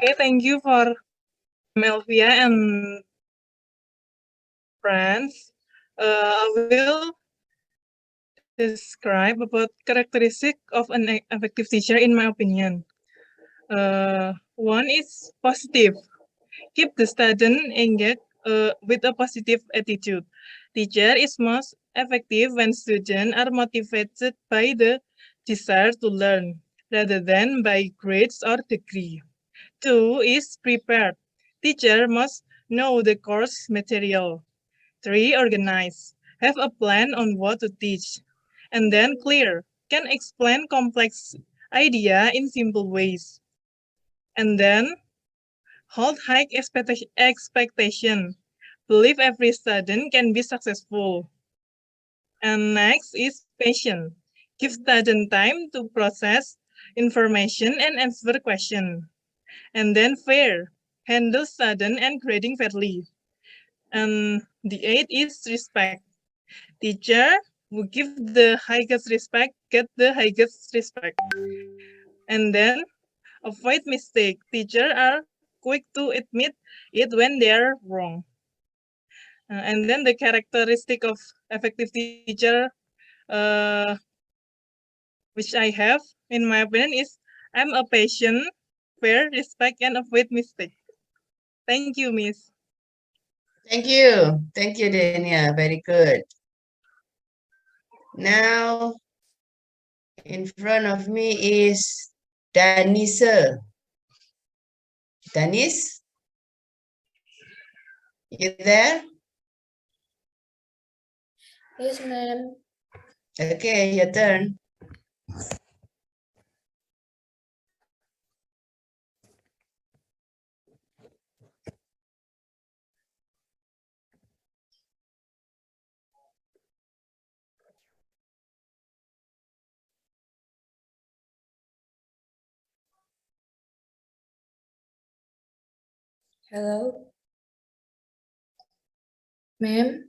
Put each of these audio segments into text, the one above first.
Okay, thank you for Melvia and friends. I will describe about characteristic of an effective teacher in my opinion. One is positive. Keep the student engaged with a positive attitude. Teacher is most effective when students are motivated by the desire to learn rather than by grades or degree. Two is prepared. Teacher must know the course material. Three, organize. Have a plan on what to teach. And then clear. Can explain complex idea in simple ways. And then hold high expectation. Believe every student can be successful. And next is patient. Give student time to process information and answer question. And then fair. Handle student and grading fairly. And the eighth is respect. Teacher who give the highest respect get the highest respect. And then avoid mistake. Teachers are quick to admit it when they are wrong. And then the characteristic of effective teacher, uh, which I have in my opinion is I'm a patient, fair, respect, and avoid mistake. Thank you, Miss. Thank you. Thank you, Dania. Very good. Now, in front of me is Danisa. Danis? You there? Yes, ma'am. Okay, your turn. Hello. Ma'am.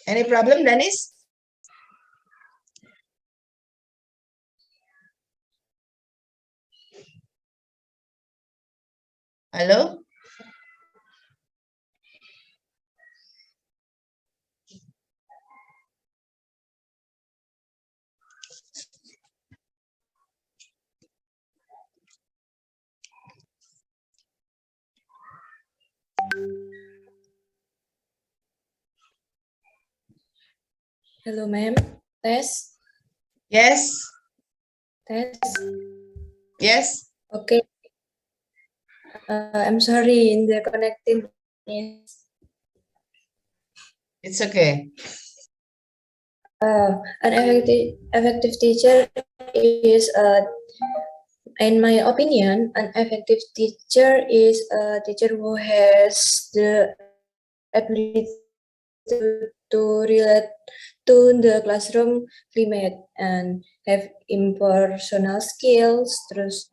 Any problem, Danis? Hello? Hello, ma'am. Test. Yes? Test. Yes? Okay. I'm sorry in the connecting is It's okay. an effective teacher is in my opinion, an effective teacher is a teacher who has the ability to relate to the classroom climate and have impersonal skills, terus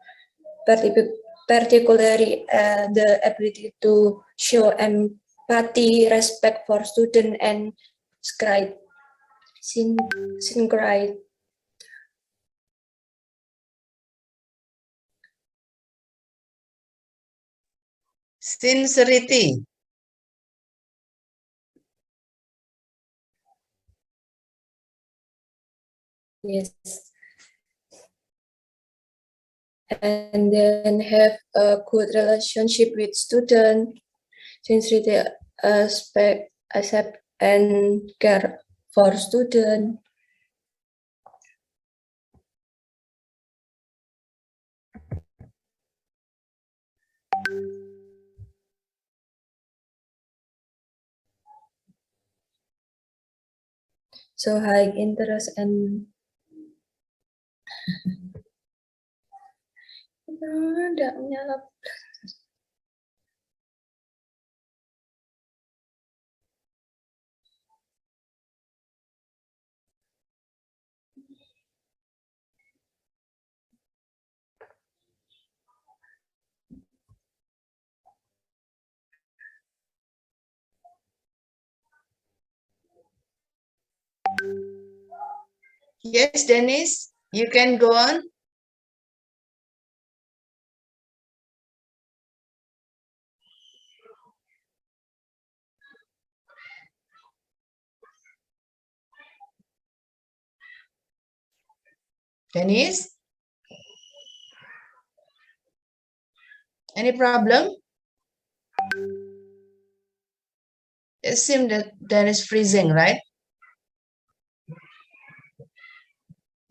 particularly the ability to show empathy, respect for student, and synchronize. Sincerity. Yes. And then have a good relationship with student, sincerity, accept and care for student. So high interest and tidak menyala. Yes, Dennis, you can go on. Dennis, any problem? It seems that Dennis freezing, right?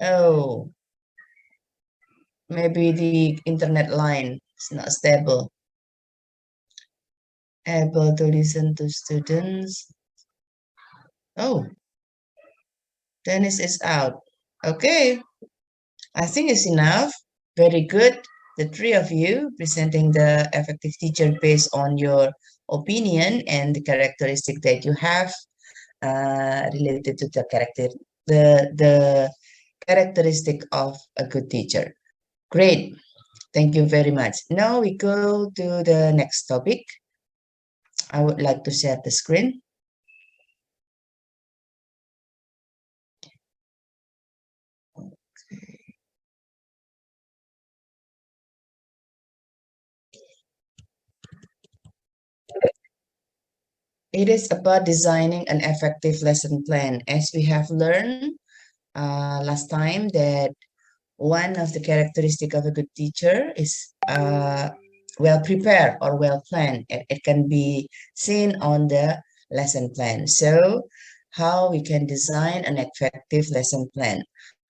Oh, maybe the internet line is not stable. Able to listen to students. Oh, Dennis is out. Okay, I think it's enough. Very good. The three of you presenting the effective teacher based on your opinion and the characteristic that you have related to the characteristic of a good teacher. Great. Thank you very much. Now we go to the next topic. I would like to share the screen. It is about designing an effective lesson plan. As we have learned last time that one of the characteristic of a good teacher is well prepared or well planned. It can be seen on the lesson plan. So how we can design an effective lesson plan.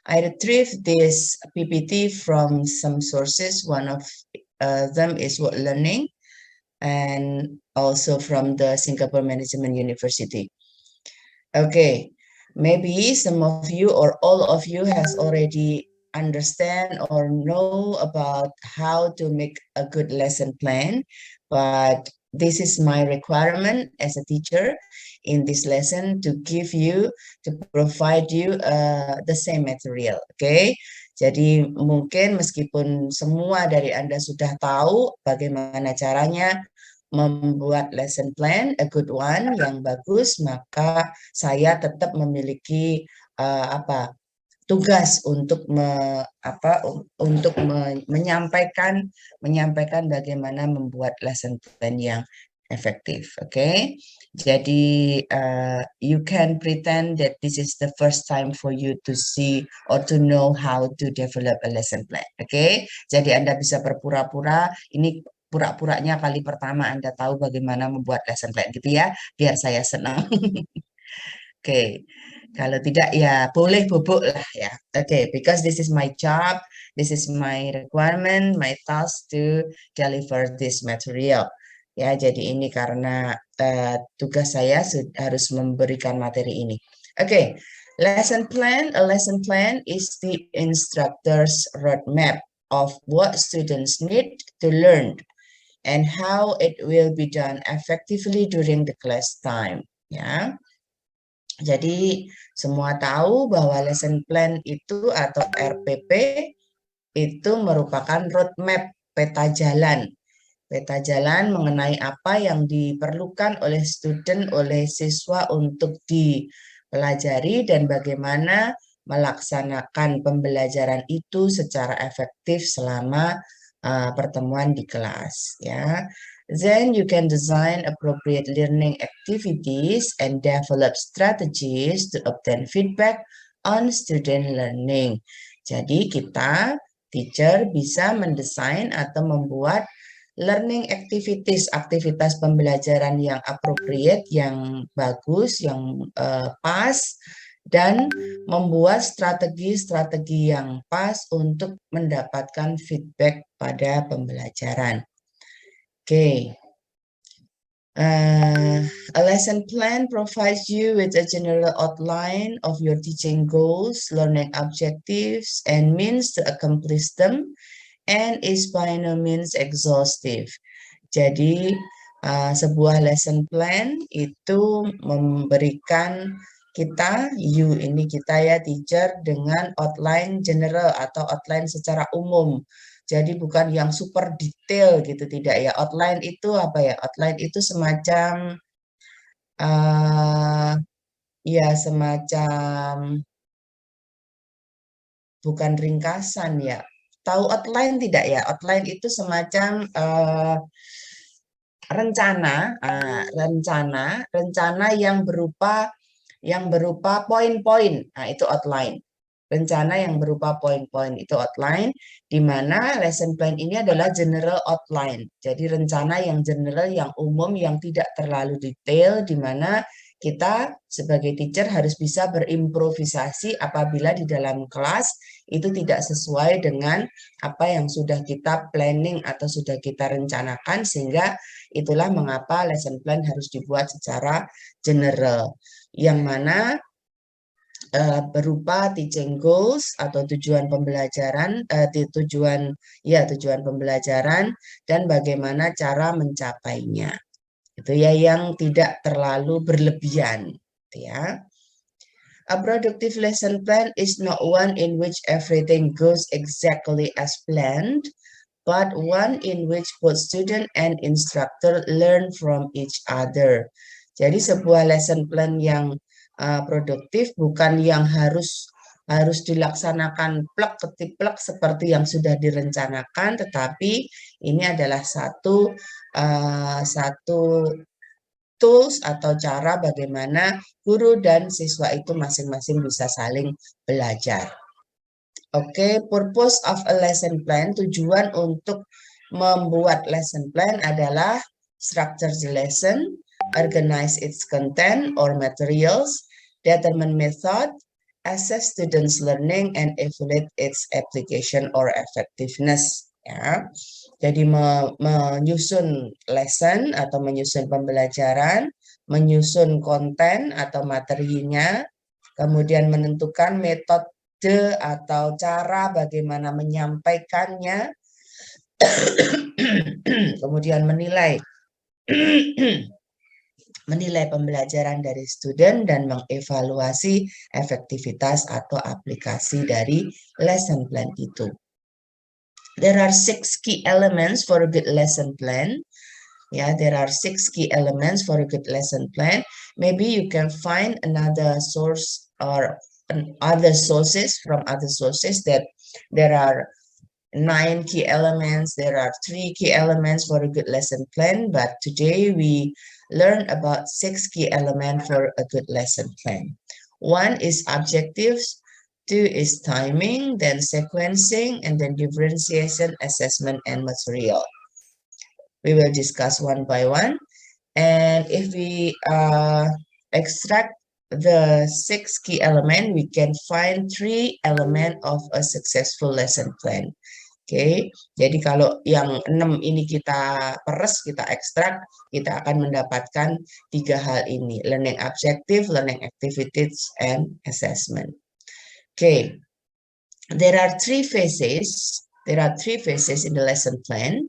I retrieved this PPT from some sources. One of them is What Learning, and also from the Singapore Management University. Okay, maybe some of you or all of you has already understand or know about how to make a good lesson plan, but this is my requirement as a teacher in this lesson to give you, to provide you the same material. Okay, jadi mungkin meskipun semua dari Anda sudah tahu bagaimana caranya membuat lesson plan, a good one, yang bagus, maka saya tetap memiliki tugas untuk menyampaikan bagaimana membuat lesson plan yang efektif. Okay, jadi you can pretend that this is the first time for you to see or to know how to develop a lesson plan. Okay, jadi Anda bisa berpura-pura ini pura-puranya kali pertama Anda tahu bagaimana membuat lesson plan gitu ya, biar saya senang. Oke, kalau tidak ya boleh bubuk lah ya. Oke, because this is my job, this is my requirement, my task to deliver this material. Ya, jadi ini karena tugas saya harus memberikan materi ini. Oke, lesson plan. A lesson plan is the instructor's roadmap of what students need to learn and how it will be done effectively during the class time. Ya. Jadi semua tahu bahwa lesson plan itu atau RPP itu merupakan roadmap, peta jalan. Peta jalan mengenai apa yang diperlukan oleh student, oleh siswa untuk dipelajari dan bagaimana melaksanakan pembelajaran itu secara efektif selama pertemuan di kelas. Ya. Then you can design appropriate learning activities and develop strategies to obtain feedback on student learning. Jadi kita, teacher, bisa mendesain atau membuat learning activities, aktivitas pembelajaran yang appropriate, yang bagus, yang pas, dan membuat strategi-strategi yang pas untuk mendapatkan feedback pada pembelajaran. Okay. A lesson plan provides you with a general outline of your teaching goals, learning objectives, and means to accomplish them, and is by no means exhaustive. Jadi, sebuah lesson plan itu memberikan kita, kita ya teacher, dengan outline general atau outline secara umum. Jadi bukan yang super detail gitu, tidak ya. Outline itu apa ya? Outline itu semacam ya semacam bukan ringkasan ya. Tahu outline tidak ya? Outline itu semacam rencana, rencana yang berupa poin-poin. Nah, itu outline. Rencana yang berupa poin-poin itu outline, di mana lesson plan ini adalah general outline. Jadi rencana yang general, yang umum, yang tidak terlalu detail, di mana kita sebagai teacher harus bisa berimprovisasi apabila di dalam kelas itu tidak sesuai dengan apa yang sudah kita planning atau sudah kita rencanakan, sehingga itulah mengapa lesson plan harus dibuat secara general, yang mana berupa teaching goals atau tujuan pembelajaran, tujuan pembelajaran dan bagaimana cara mencapainya. Itu ya, yang tidak terlalu berlebihan, gitu ya. A productive lesson plan is not one in which everything goes exactly as planned, but one in which both student and instructor learn from each other. Jadi sebuah lesson plan yang produktif bukan yang harus dilaksanakan plek ketiplek seperti yang sudah direncanakan, tetapi ini adalah satu tools atau cara bagaimana guru dan siswa itu masing-masing bisa saling belajar. Oke, purpose of a lesson plan, tujuan untuk membuat lesson plan adalah structure the lesson, organize its content or materials, determine method, assess students' learning, and evaluate its application or effectiveness. Ya, jadi menyusun lesson atau menyusun pembelajaran, menyusun konten atau materinya, kemudian menentukan metode atau cara bagaimana menyampaikannya, kemudian menilai pembelajaran dari student dan mengevaluasi efektivitas atau aplikasi dari lesson plan itu. There are 6 key elements for a good lesson plan. There are 6 key elements for a good lesson plan. Maybe you can find another source or other sources that there are 9 key elements, there are 3 key elements for a good lesson plan, but today we learn about 6 key elements for a good lesson plan. 1 is objectives, 2 is timing, then sequencing, and then differentiation, assessment, and material. We will discuss one by one, and if we extract the 6 key elements, we can find 3 elements of a successful lesson plan. Oke, jadi kalau yang 6 ini kita peres, kita ekstrak, kita akan mendapatkan 3 hal ini: learning objective, learning activities, and assessment. Oke, there are 3 phases. There are 3 phases in the lesson plan: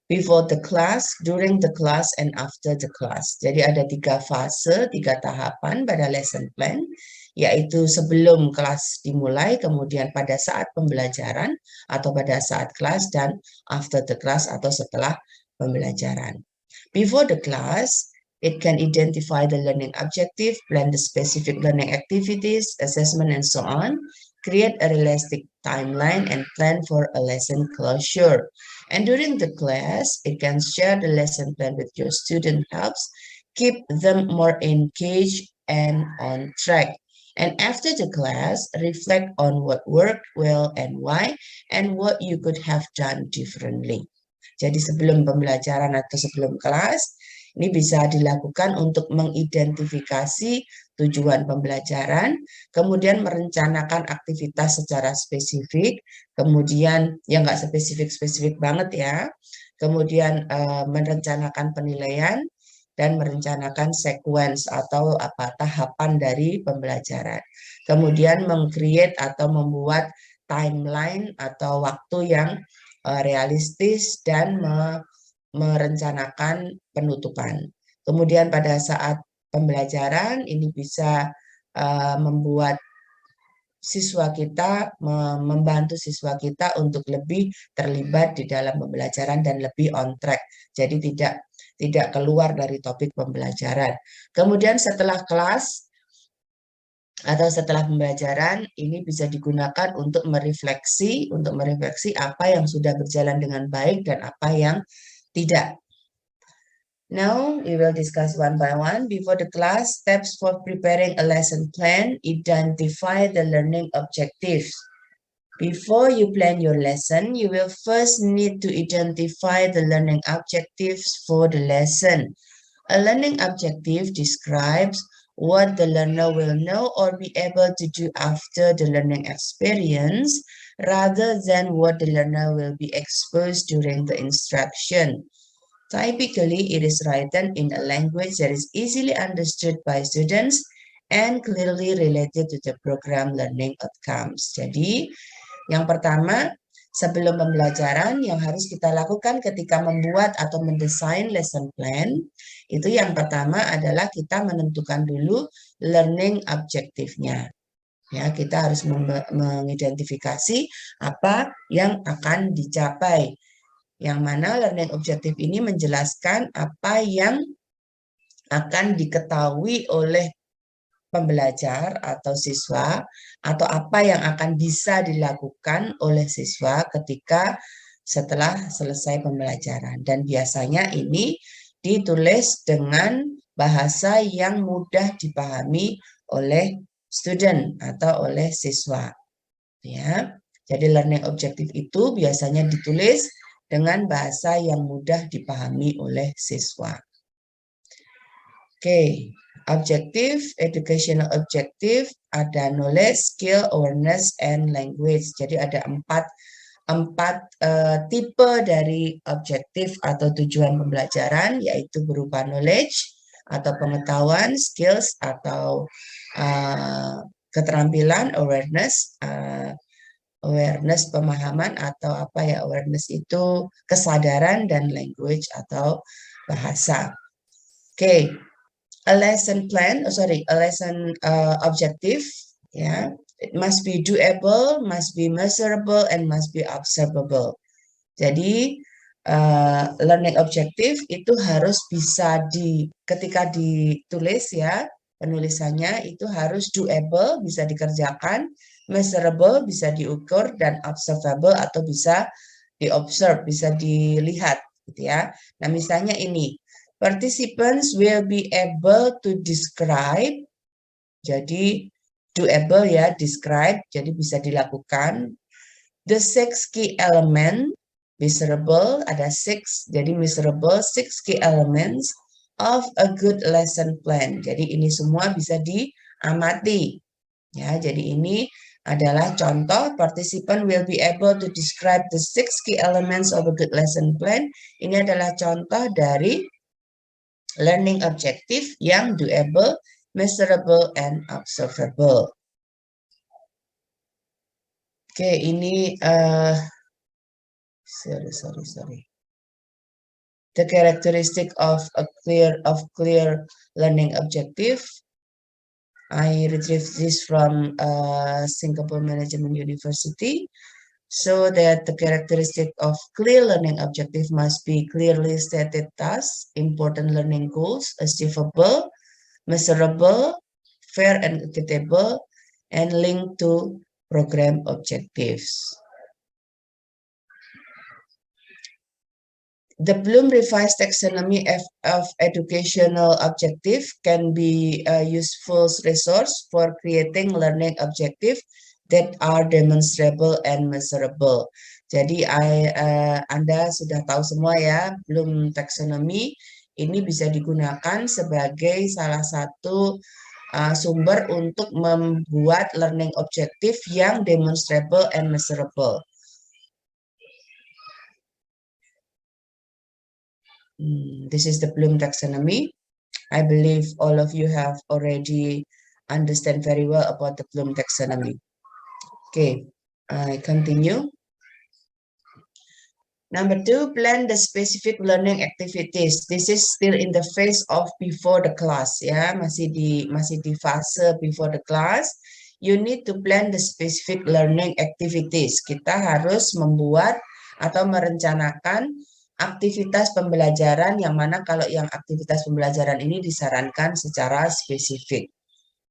before the class, during the class, and after the class. Jadi ada 3 fase, 3 tahapan pada lesson plan, yaitu sebelum kelas dimulai, kemudian pada saat pembelajaran atau pada saat kelas, dan after the class atau setelah pembelajaran. Before the class, it can identify the learning objective, plan the specific learning activities, assessment, and so on, create a realistic timeline, and plan for a lesson closure. And during the class, it can share the lesson plan with your student, helps keep them more engaged and on track. And after the class, reflect on what worked well and why, and what you could have done differently. Jadi sebelum pembelajaran atau sebelum kelas, ini bisa dilakukan untuk mengidentifikasi tujuan pembelajaran, kemudian merencanakan aktivitas secara spesifik, kemudian yang nggak spesifik banget ya, kemudian merencanakan penilaian, dan merencanakan sequence atau tahapan dari pembelajaran. Kemudian meng-create atau membuat timeline atau waktu yang realistis dan merencanakan penutupan. Kemudian pada saat pembelajaran ini bisa membuat siswa kita, membantu siswa kita untuk lebih terlibat di dalam pembelajaran dan lebih on track. Jadi tidak keluar dari topik pembelajaran. Kemudian setelah kelas, atau setelah pembelajaran, ini bisa digunakan untuk merefleksi apa yang sudah berjalan dengan baik dan apa yang tidak. Now we will discuss one by one. Before the class, steps for preparing a lesson plan, identify the learning objectives. Before you plan your lesson, you will first need to identify the learning objectives for the lesson. A learning objective describes what the learner will know or be able to do after the learning experience, rather than what the learner will be exposed during the instruction. Typically, it is written in a language that is easily understood by students and clearly related to the program learning outcomes. Jadi, yang pertama, sebelum pembelajaran yang harus kita lakukan ketika membuat atau mendesain lesson plan, itu yang pertama adalah kita menentukan dulu learning objektifnya. Ya, kita harus mengidentifikasi apa yang akan dicapai. Yang mana learning objektif ini menjelaskan apa yang akan diketahui oleh pembelajar atau siswa, atau apa yang akan bisa dilakukan oleh siswa ketika setelah selesai pembelajaran. Dan biasanya ini ditulis dengan bahasa yang mudah dipahami oleh student atau oleh siswa. Ya, jadi learning objektif itu biasanya ditulis dengan bahasa yang mudah dipahami oleh siswa. Oke, objektif, educational objective, ada knowledge, skill, awareness, and language. Jadi ada empat tipe dari objektif atau tujuan pembelajaran, yaitu berupa knowledge atau pengetahuan, skills atau keterampilan, awareness, awareness pemahaman atau apa ya, awareness itu kesadaran, dan language atau bahasa. Oke, a lesson plan, a lesson objective, ya, it must be doable, must be measurable, and must be observable. Jadi learning objective itu harus bisa ketika ditulis ya, penulisannya itu harus doable, bisa dikerjakan, measurable, bisa diukur, dan observable atau bisa diobserve, bisa dilihat gitu ya. Nah, misalnya ini, participants will be able to describe, jadi doable ya, describe, jadi bisa dilakukan. The 6 key element, measurable, ada 6, jadi measurable, 6 key elements of a good lesson plan. Jadi ini semua bisa diamati. Ya, jadi ini adalah contoh, participant will be able to describe the 6 key elements of a good lesson plan. Ini adalah contoh dari learning objective yang doable, measurable, and observable. Oke, ini sorry. The characteristic of a clear learning objective. I retrieved this from Singapore Management University. So that the characteristic of clear learning objective must be clearly stated tasks, important learning goals, achievable, measurable, fair and equitable, and linked to program objectives. The Bloom revised taxonomy of educational objective can be a useful resource for creating learning objective that are demonstrable and measurable. Jadi Anda sudah tahu semua ya, Bloom taxonomy ini bisa digunakan sebagai salah satu sumber untuk membuat learning objective yang demonstrable and measurable. This is the Bloom taxonomy. I believe all of you have already understand very well about the Bloom taxonomy. Okay, I continue. Number 2, plan the specific learning activities. This is still in the phase of before the class, ya, masih di fase before the class. You need to plan the specific learning activities. Kita harus membuat atau merencanakan aktivitas pembelajaran, yang mana kalau yang aktivitas pembelajaran ini disarankan secara spesifik.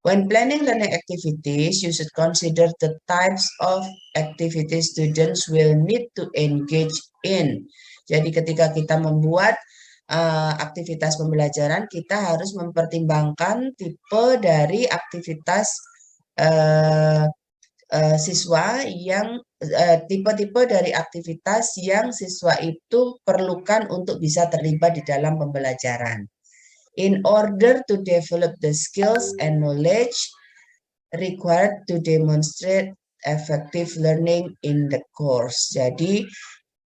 When planning learning activities, you should consider the types of activities students will need to engage in. Jadi ketika kita membuat aktivitas pembelajaran, kita harus mempertimbangkan tipe dari aktivitas siswa yang tipe-tipe dari aktivitas yang siswa itu perlukan untuk bisa terlibat di dalam pembelajaran. In order to develop the skills and knowledge required to demonstrate effective learning in the course. Jadi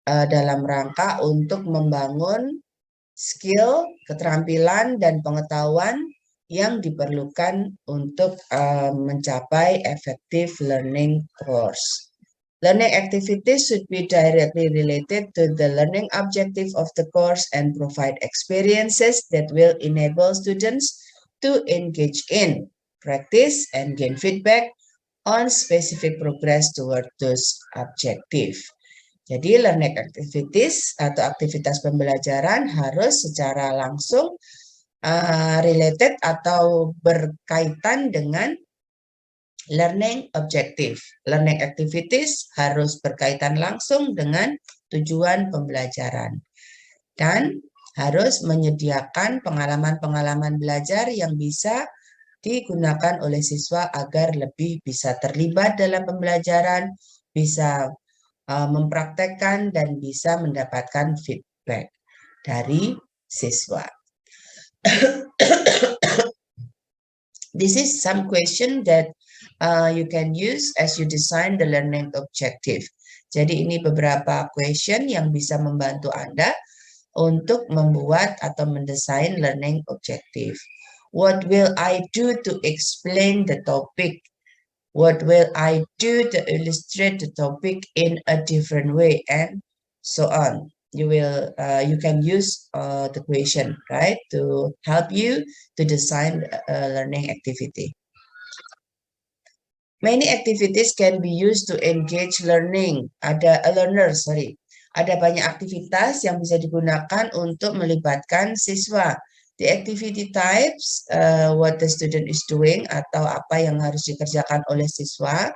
dalam rangka untuk membangun skill, keterampilan, dan pengetahuan yang diperlukan untuk mencapai effective learning course. Learning activities should be directly related to the learning objective of the course and provide experiences that will enable students to engage in, practice, and gain feedback on specific progress toward those objectives. Jadi learning activities atau aktivitas pembelajaran harus secara langsung related atau berkaitan dengan learning objective. Learning activities harus berkaitan langsung dengan tujuan pembelajaran. Dan harus menyediakan pengalaman-pengalaman belajar yang bisa digunakan oleh siswa agar lebih bisa terlibat dalam pembelajaran, bisa mempraktekkan dan bisa mendapatkan feedback dari siswa. This is some question that you can use as you design the learning objective. Jadi ini beberapa question yang bisa membantu Anda untuk membuat atau mendesain learning objective. What will I do to explain the topic? What will I do to illustrate the topic in a different way, and so on. You can use the question, right, to help you to design a learning activity. Many activities can be used to engage learning. Ada banyak aktivitas yang bisa digunakan untuk melibatkan siswa. The activity types, what the student is doing atau apa yang harus dikerjakan oleh siswa,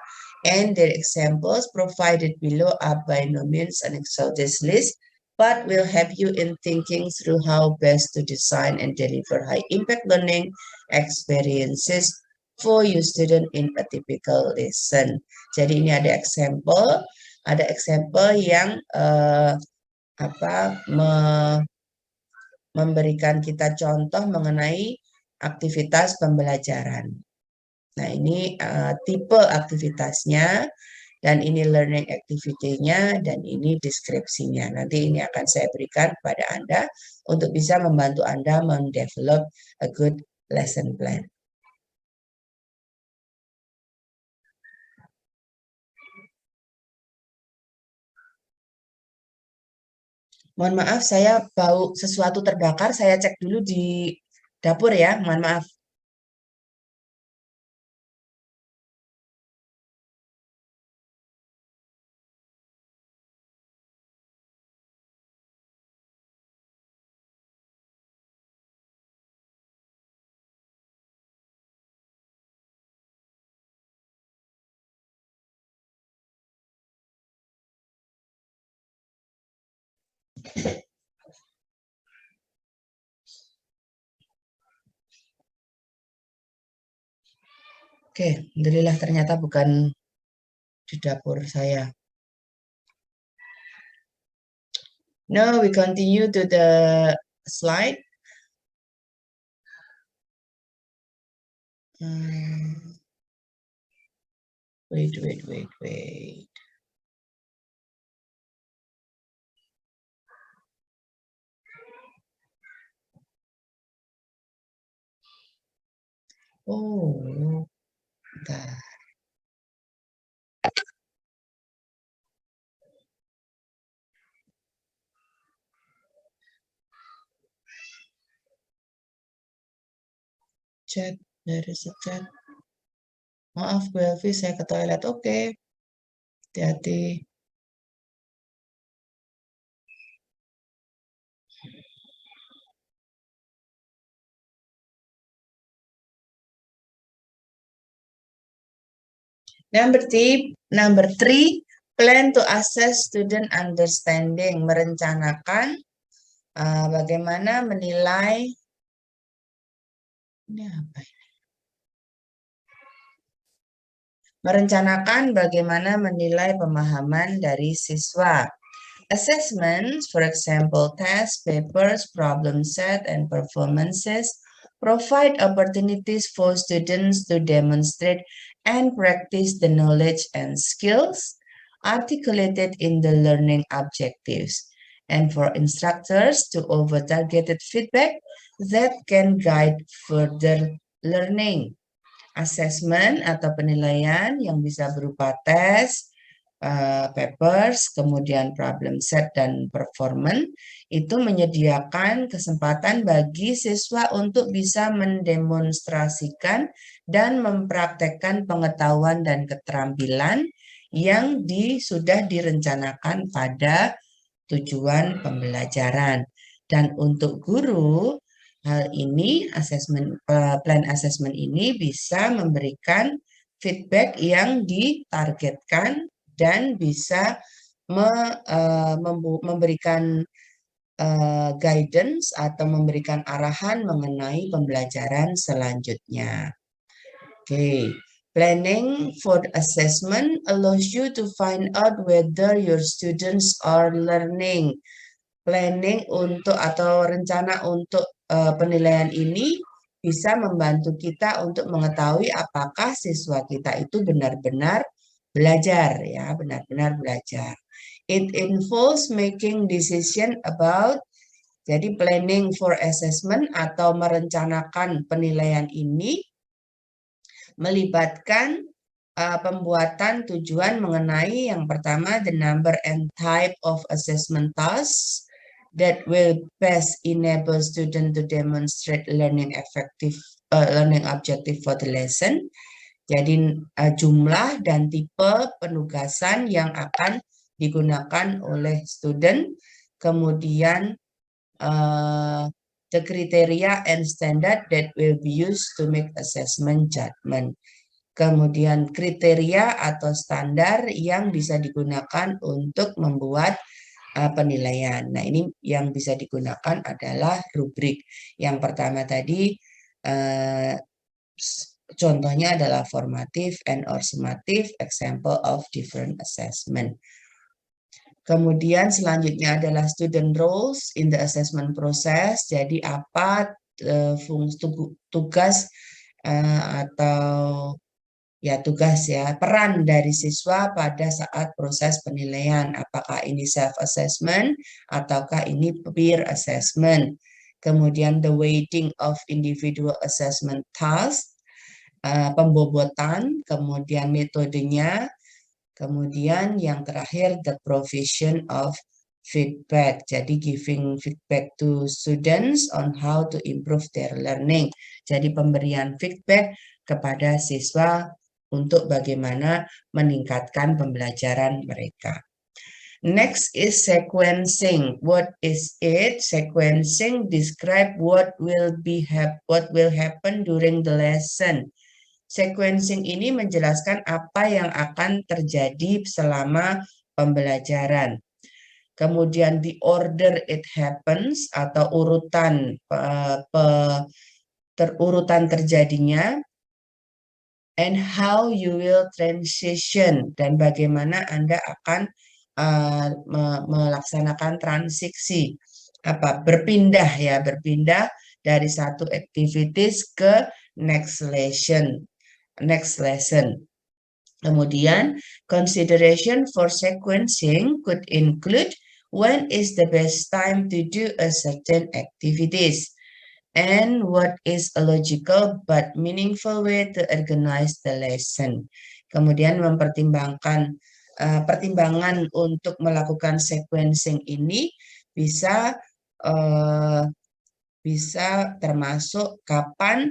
and their examples provided below are by no means an exhaustive list, but will help you in thinking through how best to design and deliver high impact learning experiences for your student in a typical lesson. Jadi ini ada example yang memberikan kita contoh mengenai aktivitas pembelajaran. Nah, ini tipe aktivitasnya, dan ini learning activity-nya, dan ini deskripsinya. Nanti ini akan saya berikan kepada Anda untuk bisa membantu Anda mendevelop a good lesson plan. Mohon maaf, saya bau sesuatu terbakar. Saya cek dulu di dapur ya. Mohon maaf. Oke, alhamdulillah ternyata bukan di dapur saya. Now we continue to the slide. Wait. Oh, bentar. Chat, dari chat. Maaf, Bu Elvi, saya ke toilet. Oke, hati-hati. Number three, plan to assess student understanding, merencanakan bagaimana menilai, ini apa ini? Merencanakan bagaimana menilai pemahaman dari siswa. Assessments, for example, tests, papers, problem set, and performances, provide opportunities for students to demonstrate and practice the knowledge and skills articulated in the learning objectives, and for instructors to offer targeted feedback that can guide further learning. Assessment atau penilaian yang bisa berupa tes, papers, kemudian problem set dan performance, itu menyediakan kesempatan bagi siswa untuk bisa mendemonstrasikan dan mempraktekkan pengetahuan dan keterampilan yang sudah direncanakan pada tujuan pembelajaran. Dan untuk guru, hal ini plan assessment ini bisa memberikan feedback yang ditargetkan dan bisa memberikan guidance atau memberikan arahan mengenai pembelajaran selanjutnya. Oke, planning for assessment allows you to find out whether your students are learning. Planning untuk atau rencana untuk penilaian ini bisa membantu kita untuk mengetahui apakah siswa kita itu benar-benar belajar, ya, benar-benar belajar. It involves making decision about, jadi planning for assessment atau merencanakan penilaian ini melibatkan pembuatan tujuan mengenai yang pertama, the number and type of assessment tasks that will best enable student to demonstrate learning objective for the lesson. Jadi jumlah dan tipe penugasan yang akan digunakan oleh student, kemudian the criteria and standard that will be used to make assessment judgment. Kemudian kriteria atau standar yang bisa digunakan untuk membuat penilaian. Nah, ini yang bisa digunakan adalah rubrik. Yang pertama tadi contohnya adalah formative and or summative, example of different assessment. Kemudian selanjutnya adalah student roles in the assessment process. Jadi apa fungsi tugas atau tugas peran dari siswa pada saat proses penilaian. Apakah ini self assessment ataukah ini peer assessment. Kemudian the weighting of individual assessment task, pembobotan, kemudian metodenya, kemudian yang terakhir the provision of feedback. Jadi giving feedback to students on how to improve their learning. Jadi pemberian feedback kepada siswa untuk bagaimana meningkatkan pembelajaran mereka. Next is sequencing. What is it? Sequencing describe what will happen during the lesson. Sequencing ini menjelaskan apa yang akan terjadi selama pembelajaran. Kemudian the order it happens atau urutan terjadinya, and how you will transition, dan bagaimana Anda akan melaksanakan transisi, berpindah dari satu activities ke next lesson. Kemudian consideration for sequencing could include when is the best time to do a certain activities, and what is a logical but meaningful way to organize the lesson. Kemudian mempertimbangkan pertimbangan untuk melakukan sequencing ini bisa termasuk kapan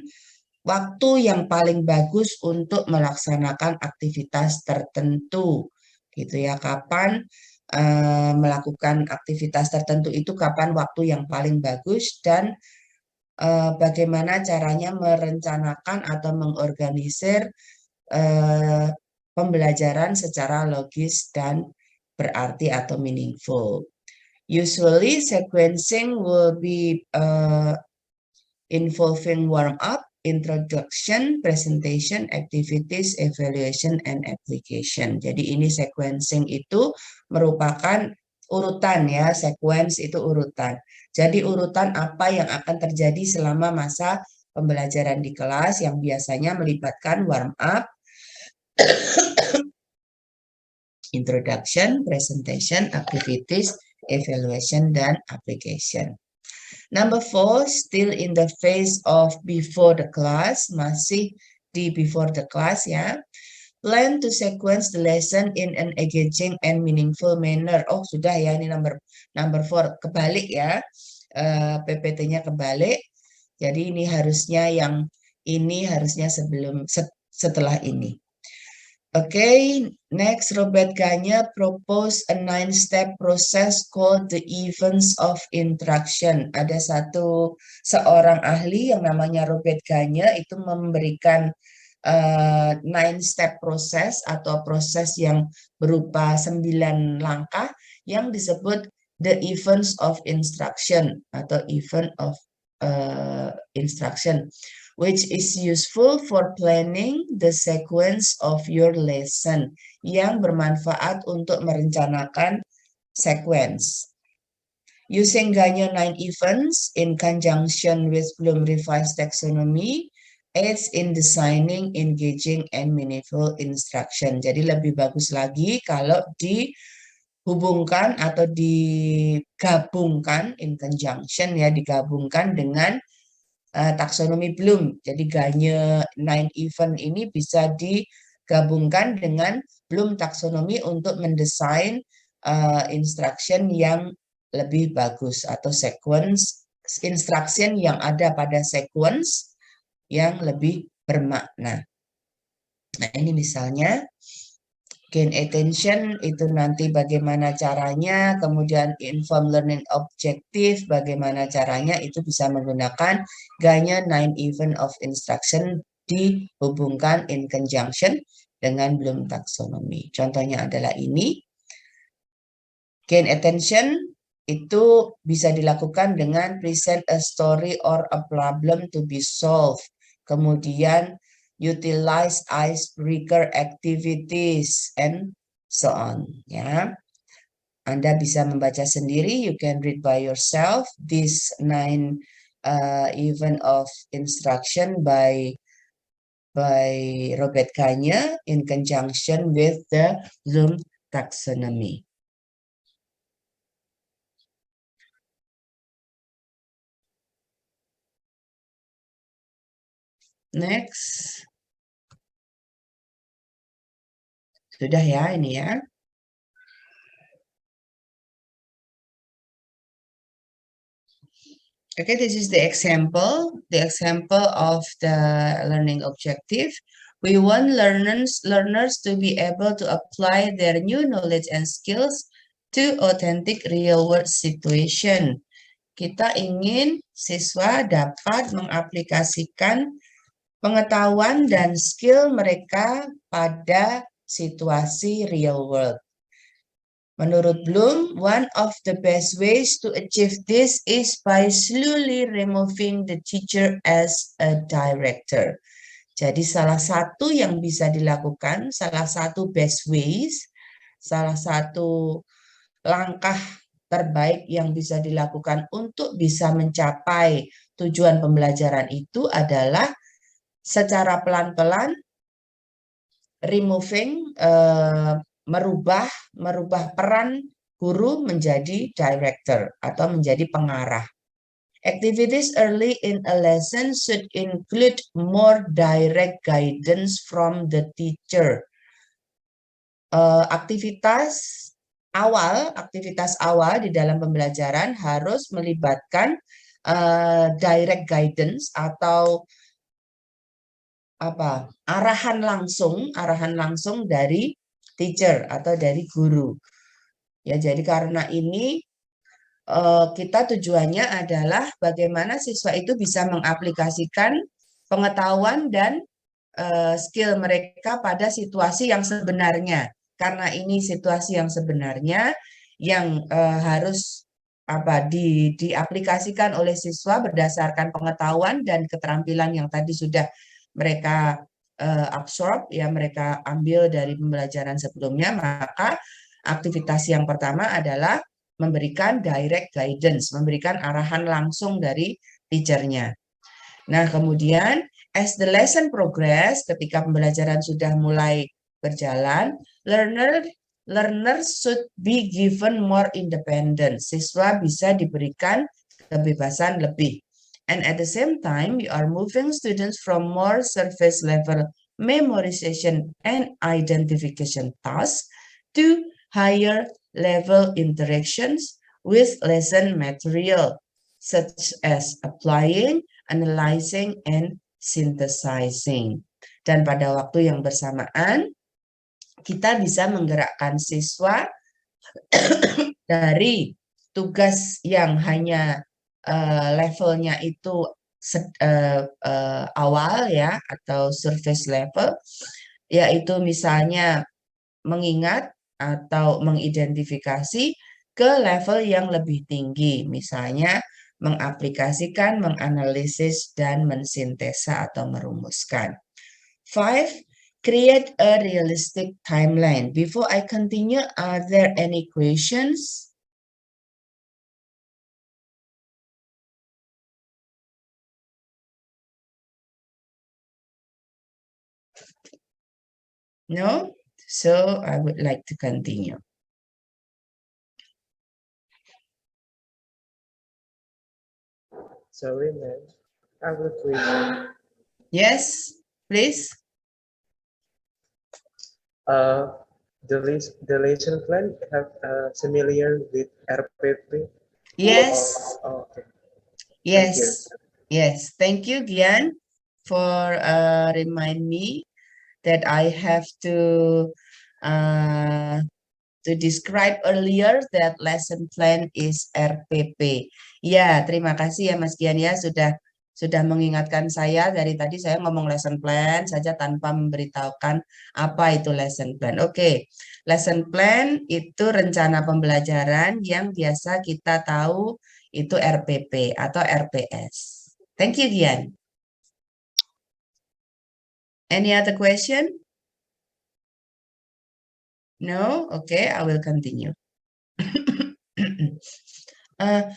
waktu yang paling bagus untuk melaksanakan aktivitas tertentu, gitu ya. Kapan melakukan aktivitas tertentu itu, kapan waktu yang paling bagus, dan bagaimana caranya merencanakan atau mengorganisir pembelajaran secara logis dan berarti atau meaningful. Usually sequencing will be involving warm-up, introduction, presentation, activities, evaluation, and application. Jadi ini sequencing itu merupakan urutan ya, sequence itu urutan. Jadi urutan apa yang akan terjadi selama masa pembelajaran di kelas yang biasanya melibatkan warm-up, introduction, presentation, activities, evaluation, dan application. Number 4, still in the phase of before the class, masih di before the class ya. Plan to sequence the lesson in an engaging and meaningful manner. Oh, sudah ya, ini number 4, kebalik ya. PPT-nya kebalik. Jadi ini harusnya yang ini harusnya setelah ini. Okay, next Robert Gagne proposed a 9-step process called the events of interaction. Ada seorang ahli yang namanya Robert Gagne itu memberikan 9-step process atau proses yang berupa 9 langkah yang disebut the events of instruction atau event of instruction, which is useful for planning the sequence of your lesson, yang bermanfaat untuk merencanakan sequence. Using Gagne 9 events in conjunction with Bloom Revised Taxonomy aids in designing, engaging, and meaningful instruction. Jadi lebih bagus lagi kalau dihubungkan atau digabungkan in conjunction ya, digabungkan dengan taksonomi Bloom. Jadi Gagne 9 event ini bisa digabungkan dengan Bloom taksonomi untuk mendesain instruction yang lebih bagus atau sequence instruction yang ada pada sequence yang lebih bermakna. Nah, ini misalnya gain attention itu nanti bagaimana caranya, kemudian inform learning objective bagaimana caranya, itu bisa menggunakan Gagne 9 event of instruction dihubungkan in conjunction dengan Bloom taxonomy. Contohnya adalah ini. Gain attention itu bisa dilakukan dengan present a story or a problem to be solved. Kemudian utilize icebreaker activities and so on ya. Anda bisa membaca sendiri, you can read by yourself this 9 event of instruction by Robert Gagne in conjunction with the Bloom taxonomy. Next. Sudah ya ini ya. Okay, this is the example of the learning objective. We want learners to be able to apply their new knowledge and skills to authentic real world situation. Kita ingin siswa dapat mengaplikasikan pengetahuan dan skill mereka pada situasi real world. Menurut Bloom, one of the best ways to achieve this is by slowly removing the teacher as a director. Jadi salah satu yang bisa dilakukan, salah satu best ways, salah satu langkah terbaik yang bisa dilakukan untuk bisa mencapai tujuan pembelajaran itu adalah secara pelan-pelan removing, merubah peran guru menjadi director atau menjadi pengarah. Activities early in a lesson should include more direct guidance from the teacher. Aktivitas awal di dalam pembelajaran harus melibatkan direct guidance atau arahan langsung dari teacher atau dari guru. Ya, jadi karena ini kita tujuannya adalah bagaimana siswa itu bisa mengaplikasikan pengetahuan dan skill mereka pada situasi yang sebenarnya. Karena ini situasi yang sebenarnya yang harus diaplikasikan oleh siswa berdasarkan pengetahuan dan keterampilan yang tadi sudah mereka absorb, ya mereka ambil dari pembelajaran sebelumnya. Maka aktivitas yang pertama adalah memberikan direct guidance, memberikan arahan langsung dari teachernya. Nah, kemudian as the lesson progress, ketika pembelajaran sudah mulai berjalan, learners should be given more independence. Siswa bisa diberikan kebebasan lebih. And at the same time, we are moving students from more surface level memorization and identification tasks to higher level interactions with lesson material, such as applying, analyzing, and synthesizing. Dan pada waktu yang bersamaan, kita bisa menggerakkan siswa dari tugas yang hanya levelnya itu awal ya, atau surface level, yaitu misalnya mengingat atau mengidentifikasi ke level yang lebih tinggi, misalnya mengaplikasikan, menganalisis, dan mensintesa atau merumuskan. 5. Create a realistic timeline. Before I continue, are there any questions? No? So I would like to continue. Sorry, ma'am. I have a question. Yes, please. The lesson plan have similar with RPP? Yes. Oh, okay. Yes. Yes. Thank you, Gian, for remind me that I have to describe earlier that lesson plan is RPP. Ya, terima kasih ya Mas Gian ya sudah mengingatkan saya. Dari tadi saya ngomong lesson plan saja tanpa memberitahukan apa itu lesson plan. Oke, lesson plan itu rencana pembelajaran yang biasa kita tahu itu RPP atau RPS. Thank you, Gian. Any other question? No? Okay, I will continue.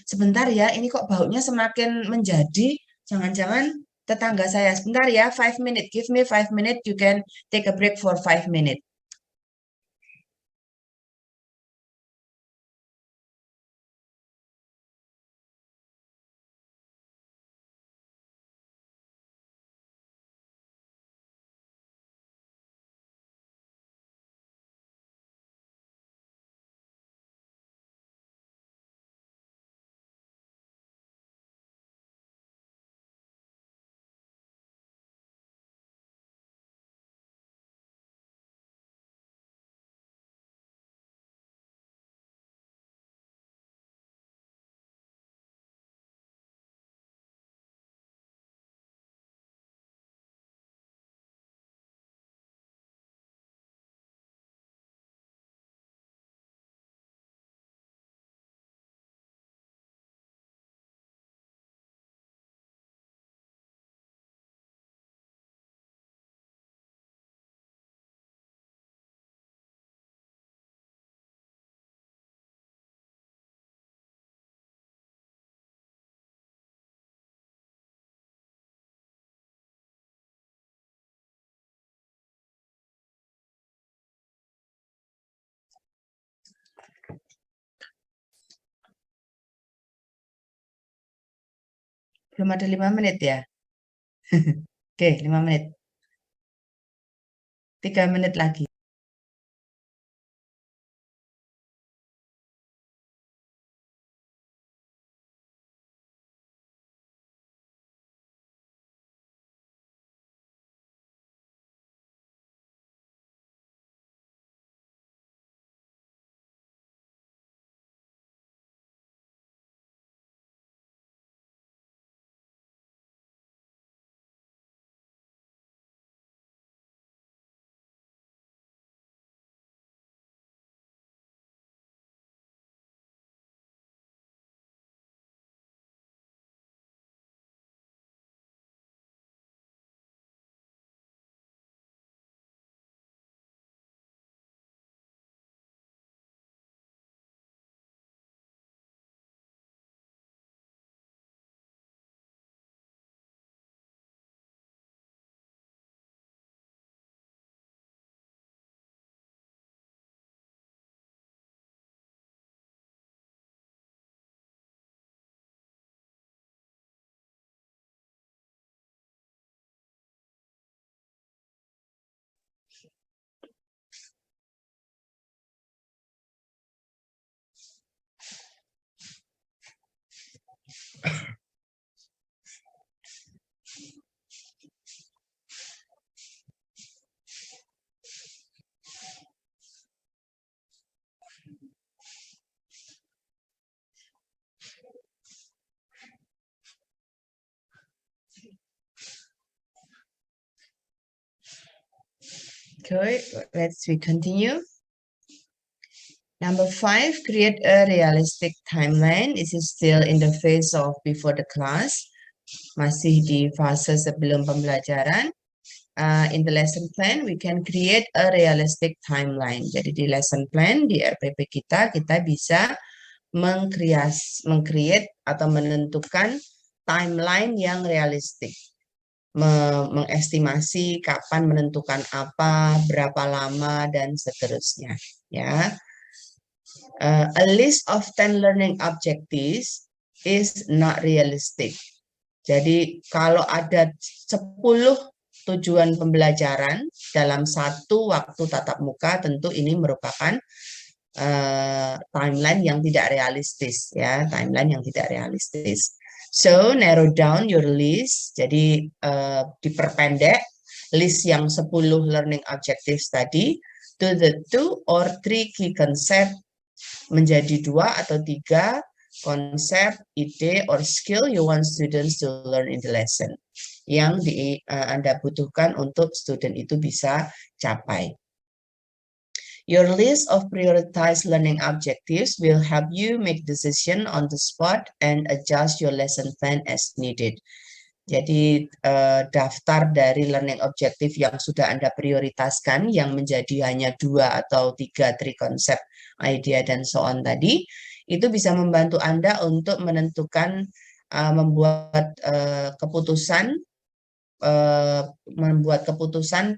Sebentar ya, ini kok baunya semakin menjadi. Jangan-jangan tetangga saya. Sebentar ya, 5 minutes. Give me 5 minutes. You can take a break for 5 minutes. Belum ada 5 menit ya? Oke, 5 menit. 3 menit lagi. Okay, we continue. Number 5, create a realistic timeline. This is still in the phase of before the class. Masih di fase sebelum pembelajaran. In the lesson plan, we can create a realistic timeline. Jadi di lesson plan, di RPP kita bisa meng-create atau menentukan timeline yang realistik. Mengestimasi kapan menentukan apa, berapa lama, dan seterusnya. Ya. A list of 10 learning objectives is not realistic. Jadi kalau ada 10 tujuan pembelajaran dalam satu waktu tatap muka, tentu ini merupakan timeline yang tidak realistis, ya, timeline yang tidak realistis. So narrow down your list. Jadi diperpendek list yang 10 learning objectives tadi to the 2 or 3 key concept, menjadi 2 atau 3 konsep, ide, or skill you want students to learn in the lesson yang Anda butuhkan untuk student itu bisa capai. Your list of prioritized learning objectives will help you make decision on the spot and adjust your lesson plan as needed. Jadi daftar dari learning objective yang sudah Anda prioritaskan yang menjadi hanya 2 atau 3 konsep, idea, dan so on tadi, itu bisa membantu Anda untuk menentukan, membuat keputusan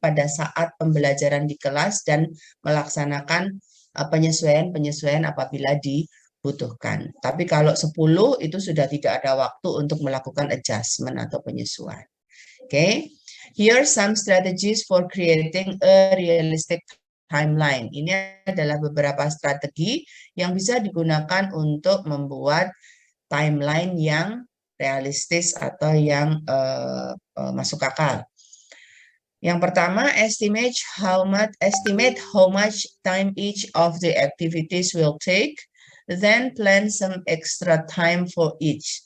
pada saat pembelajaran di kelas dan melaksanakan penyesuaian apabila dibutuhkan. Tapi kalau 10 itu sudah tidak ada waktu untuk melakukan adjustment atau penyesuaian. Okay, here some strategies for creating a realistic timeline. Ini adalah beberapa strategi yang bisa digunakan untuk membuat timeline yang realistis atau yang masuk akal. Yang pertama, estimate how much time each of the activities will take, then plan some extra time for each.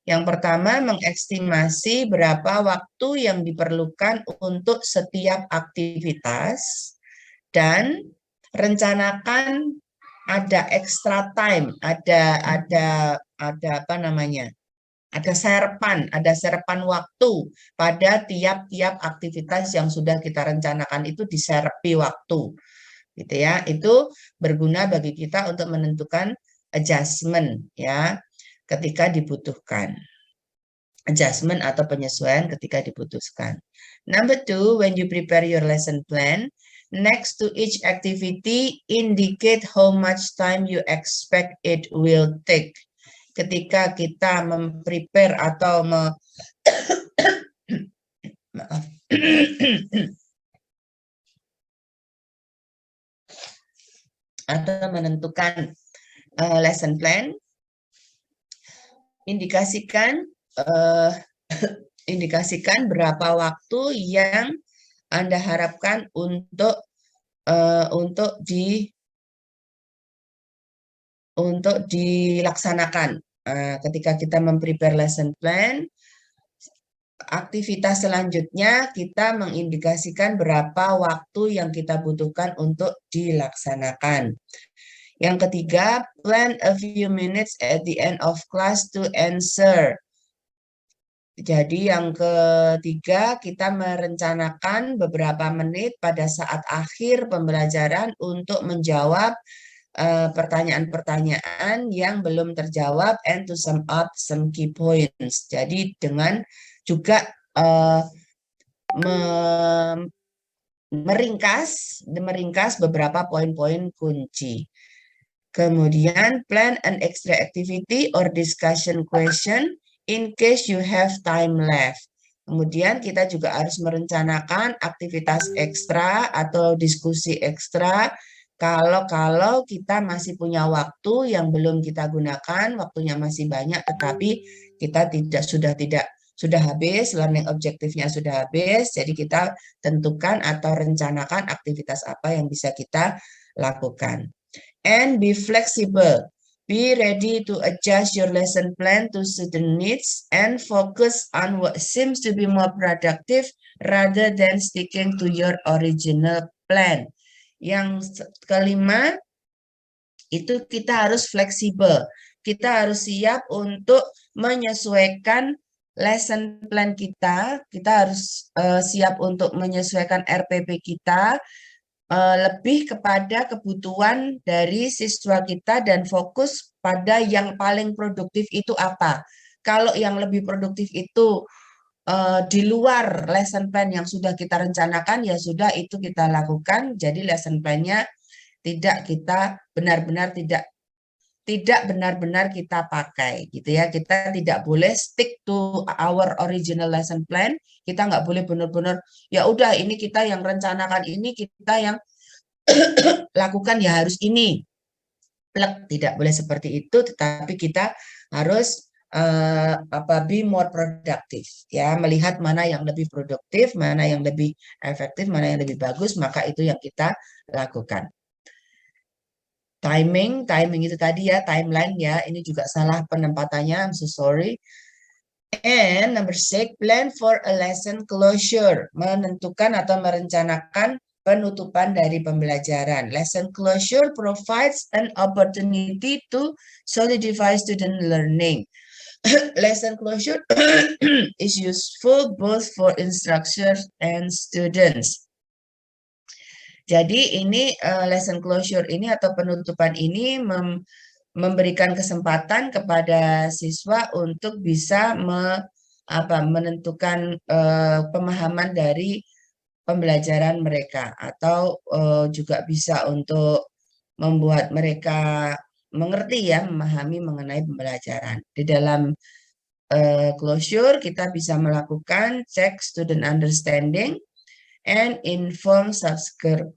Yang pertama, mengestimasi berapa waktu yang diperlukan untuk setiap aktivitas dan rencanakan ada extra time, ada apa namanya? Ada serpan waktu pada tiap-tiap aktivitas yang sudah kita rencanakan itu diserpi waktu, gitu ya. Itu berguna bagi kita untuk menentukan adjustment, ya, ketika dibutuhkan. Adjustment atau penyesuaian ketika dibutuhkan. Number 2, when you prepare your lesson plan, next to each activity, indicate how much time you expect it will take. Ketika kita memprepare atau atau menentukan lesson plan, indikasikan berapa waktu yang Anda harapkan untuk dilaksanakan. Ketika kita memprepare lesson plan, aktivitas selanjutnya kita mengindikasikan berapa waktu yang kita butuhkan untuk dilaksanakan. Yang ketiga, plan a few minutes at the end of class to answer. Jadi yang ketiga, kita merencanakan beberapa menit pada saat akhir pembelajaran untuk menjawab pertanyaan-pertanyaan yang belum terjawab and to sum up some key points. Jadi dengan juga meringkas beberapa poin-poin kunci. Kemudian plan an extra activity or discussion question in case you have time left. Kemudian kita juga harus merencanakan aktivitas ekstra atau diskusi ekstra kalau kita masih punya waktu yang belum kita gunakan, waktunya masih banyak, tetapi kita sudah habis, learning objektifnya sudah habis, jadi kita tentukan atau rencanakan aktivitas apa yang bisa kita lakukan. And be flexible. Be ready to adjust your lesson plan to student needs and focus on what seems to be more productive rather than sticking to your original plan. Yang kelima, itu kita harus fleksibel. Kita harus siap untuk menyesuaikan lesson plan kita. Kita harus siap untuk menyesuaikan RPP kita lebih kepada kebutuhan dari siswa kita dan fokus pada yang paling produktif itu apa. Kalau yang lebih produktif itu di luar lesson plan yang sudah kita rencanakan, ya sudah itu kita lakukan. Jadi lesson plan-nya tidak kita benar-benar benar-benar kita pakai gitu ya. Kita tidak boleh stick to our original lesson plan. Kita nggak boleh benar-benar ya udah ini kita yang rencanakan ini, kita yang lakukan ya harus ini. Plek, tidak boleh seperti itu, tetapi kita harus be more productive ya, melihat mana yang lebih produktif, mana yang lebih efektif, mana yang lebih bagus, maka itu yang kita lakukan. Timing itu tadi ya, timeline ya, ini juga salah penempatannya, I'm so sorry. And number 6, plan for a lesson closure, menentukan atau merencanakan penutupan dari pembelajaran. Lesson closure provides an opportunity to solidify student learning. Lesson closure is useful both for instructors and students. Jadi ini lesson closure ini atau penutupan ini memberikan kesempatan kepada siswa untuk bisa menentukan pemahaman dari pembelajaran mereka, atau juga bisa untuk membuat mereka mengerti ya, memahami mengenai pembelajaran. Di dalam closure kita bisa melakukan check student understanding and inform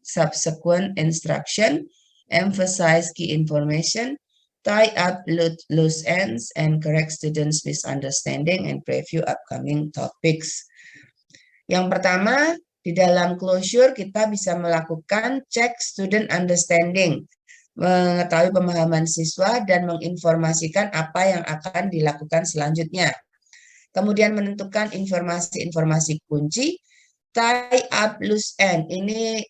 subsequent instruction, emphasize key information, tie up loose ends, and correct students' misunderstanding and preview upcoming topics. Yang pertama, di dalam closure kita bisa melakukan check student understanding, mengetahui pemahaman siswa dan menginformasikan apa yang akan dilakukan selanjutnya. Kemudian menentukan informasi-informasi kunci, tie up loose end. Ini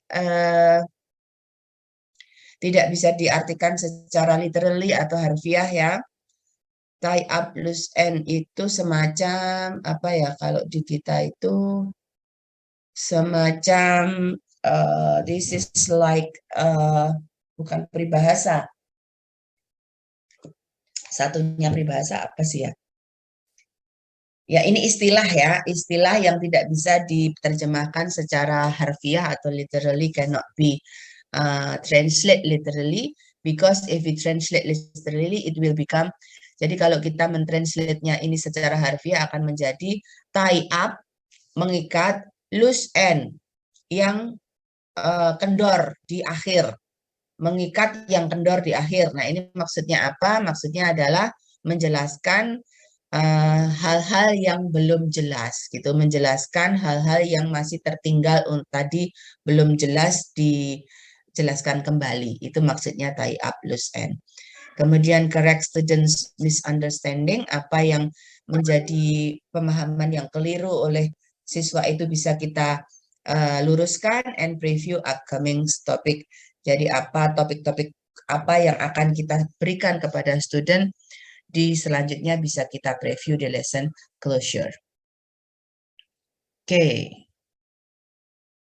tidak bisa diartikan secara literally atau harfiah ya. Tie up loose end itu semacam apa ya, kalau di kita itu semacam this is like bukan peribahasa. Satunya peribahasa apa sih ya? Ya, ini istilah ya, istilah yang tidak bisa diterjemahkan secara harfiah atau literally, cannot be translate literally, because if we translate literally it will become, jadi kalau kita mentranslate-nya ini secara harfiah akan menjadi tie up, mengikat, loose end, yang kendor di akhir, mengikat yang kendor di akhir. Nah, ini maksudnya apa? Maksudnya adalah menjelaskan hal-hal yang belum jelas gitu, menjelaskan hal-hal yang masih tertinggal tadi belum jelas dijelaskan kembali. Itu maksudnya tie up loose end. Kemudian correct students misunderstanding, apa yang menjadi pemahaman yang keliru oleh siswa itu bisa kita luruskan, and preview upcoming topic. Jadi apa topik-topik apa yang akan kita berikan kepada student di selanjutnya bisa kita preview di lesson closure. Okay.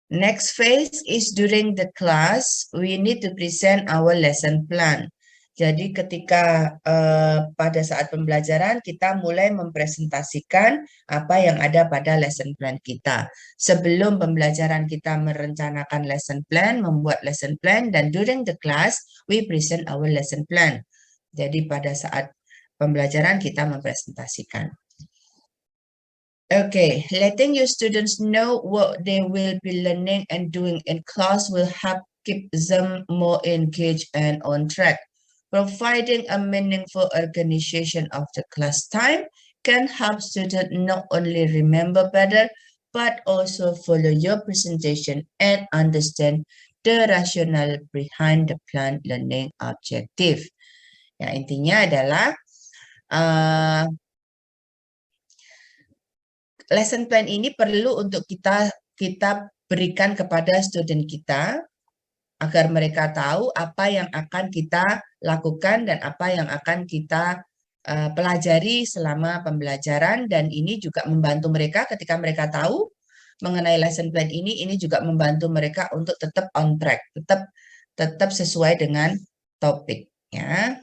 Next phase is during the class, we need to present our lesson plan. Jadi ketika pada saat pembelajaran kita mulai mempresentasikan apa yang ada pada lesson plan kita. Sebelum pembelajaran kita merencanakan lesson plan, membuat lesson plan, dan during the class we present our lesson plan. Jadi pada saat pembelajaran kita mempresentasikan. Okay, letting your students know what they will be learning and doing in class will help keep them more engaged and on track. Providing a meaningful organization of the class time can help students not only remember better, but also follow your presentation and understand the rationale behind the planned learning objective. Ya, intinya adalah lesson plan ini perlu untuk kita berikan kepada student kita agar mereka tahu apa yang akan kita lakukan dan apa yang akan kita pelajari selama pembelajaran, dan ini juga membantu mereka ketika mereka tahu mengenai lesson plan ini juga membantu mereka untuk tetap on track, tetap sesuai dengan topik ya.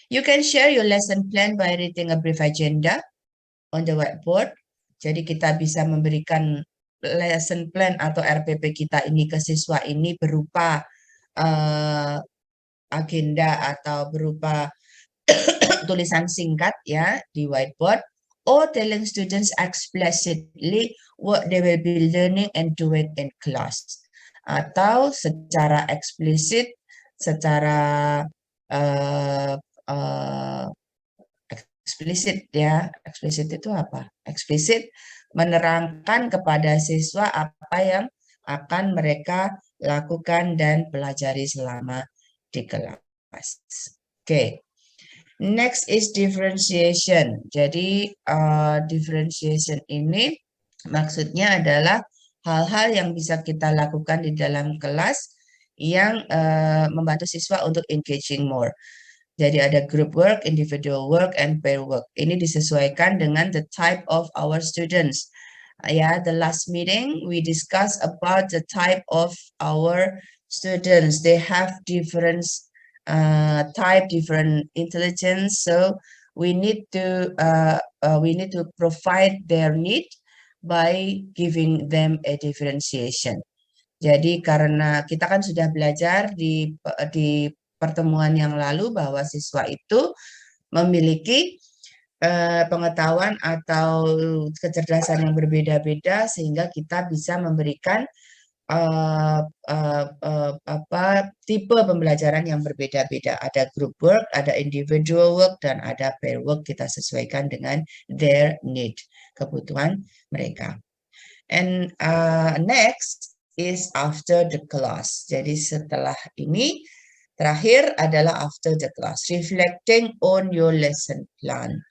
You can share your lesson plan by writing a brief agenda on the whiteboard. Jadi kita bisa memberikan lesson plan atau RPP kita ini ke siswa ini berupa agenda atau berupa tulisan singkat ya di whiteboard, or telling students explicitly what they will be learning and do it in class. Atau secara eksplisit, secara eksplisit ya. Eksplisit itu apa? Eksplisit menerangkan kepada siswa apa yang akan mereka lakukan dan pelajari selama di kelas. Oke. Next is differentiation. Jadi differentiation ini maksudnya adalah hal-hal yang bisa kita lakukan di dalam kelas yang membantu siswa untuk engaging more. Jadi ada group work, individual work, and pair work. Ini disesuaikan dengan the type of our students. Ya, the last meeting we discussed about the type of our students. They have different type, different intelligence, so we need to provide their need by giving them a differentiation. Jadi karena kita kan sudah belajar di pertemuan yang lalu bahwa siswa itu memiliki pengetahuan atau kecerdasan yang berbeda-beda, sehingga kita bisa memberikan tipe pembelajaran yang berbeda-beda. Ada group work, ada individual work, dan ada pair work. Kita sesuaikan dengan their need, kebutuhan mereka. And next is after the class. Jadi setelah ini, terakhir adalah after the class, reflecting on your lesson plan.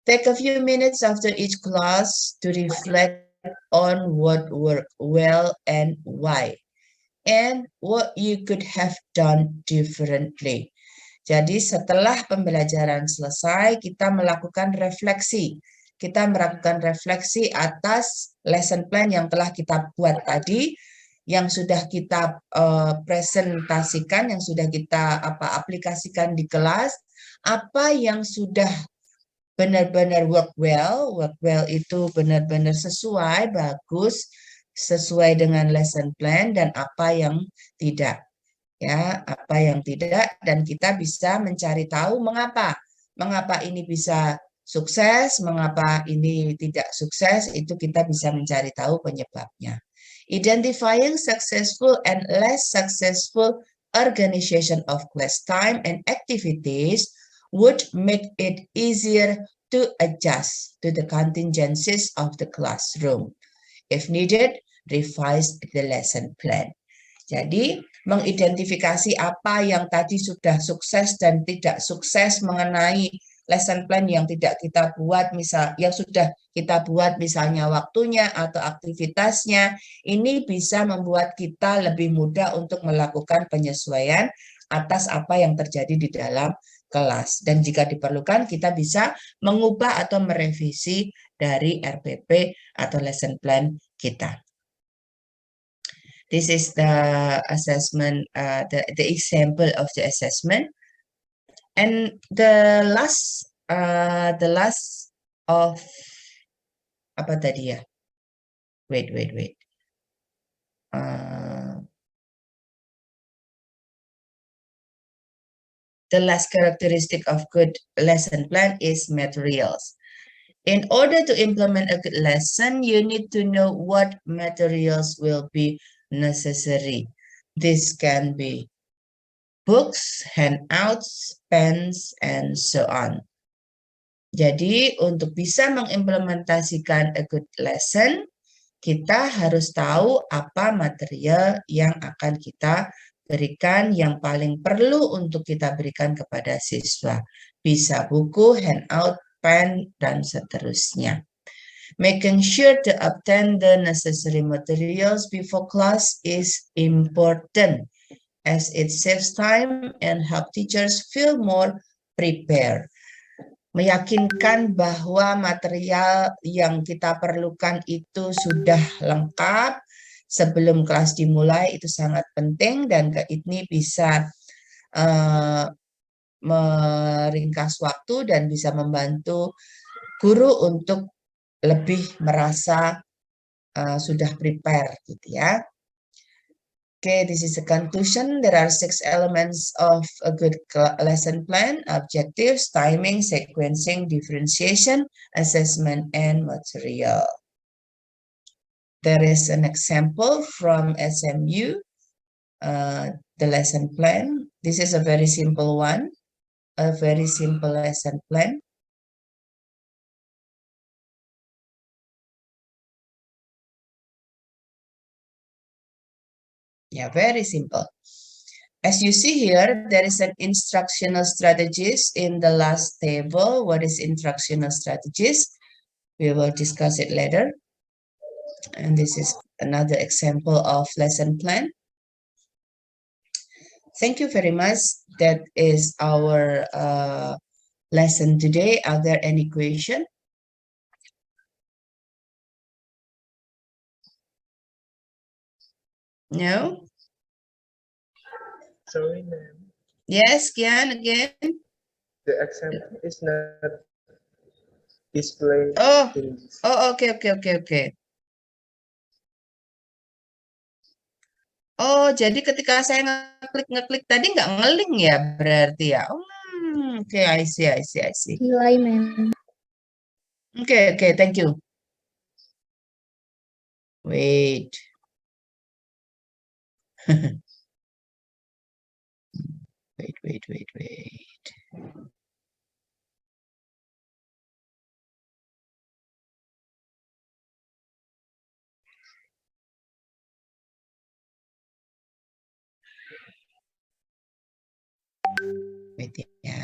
Take a few minutes after each class to reflect on what worked well and why, and what you could have done differently. Jadi setelah pembelajaran selesai, kita melakukan refleksi. Kita melakukan refleksi atas lesson plan yang telah kita buat tadi, yang sudah kita presentasikan, yang sudah kita aplikasikan di kelas, apa yang sudah benar-benar work well itu benar-benar sesuai, bagus, sesuai dengan lesson plan, dan apa yang tidak. Ya, apa yang tidak, dan kita bisa mencari tahu mengapa ini bisa sukses, mengapa ini tidak sukses, itu kita bisa mencari tahu penyebabnya. Identifying successful and less successful organization of class time and activities would make it easier to adjust to the contingencies of the classroom. If needed, revise the lesson plan. Jadi, mengidentifikasi apa yang tadi sudah sukses dan tidak sukses mengenai lesson plan yang tidak kita buat, yang sudah kita buat misalnya waktunya atau aktivitasnya, ini bisa membuat kita lebih mudah untuk melakukan penyesuaian atas apa yang terjadi di dalam kelas. Dan jika diperlukan, kita bisa mengubah atau merevisi dari RPP atau lesson plan kita. This is the assessment, the example of the assessment. And the last of apa tadi ya? Wait. The last characteristic of good lesson plan is materials. In order to implement a good lesson, you need to know what materials will be necessary. This can be books, handouts, pens, and so on. Jadi, untuk bisa mengimplementasikan a good lesson, kita harus tahu apa material yang akan kita berikan, yang paling perlu untuk kita berikan kepada siswa. Bisa buku, handout, pen, dan seterusnya. Making sure to obtain the necessary materials before class is important. as it saves time and help teachers feel more prepared. Meyakinkan bahwa material yang kita perlukan itu sudah lengkap sebelum kelas dimulai itu sangat penting, dan ini bisa meringkas waktu dan bisa membantu guru untuk lebih merasa sudah prepare gitu ya. Okay, this is a conclusion. There are 6 elements of a good lesson plan: objectives, timing, sequencing, differentiation, assessment, and material. There is an example from SMU, the lesson plan. This is a very simple one, a very simple lesson plan. Yeah, very simple. As you see here, there is an instructional strategies in the last table. What is instructional strategies? We will discuss it later. And this is another example of lesson plan. Thank you very much. That is our lesson today. Are there any questions? No? Sorry, ma'am. Yes, Kian, again? The example is not displayed Oh, in this. okay. Oh, jadi ketika saya ngeklik tadi nggak ngeling ya berarti ya? Oke, I see. Nilai, ma'am. Okay, thank you. Wait. Wait. Wait ya.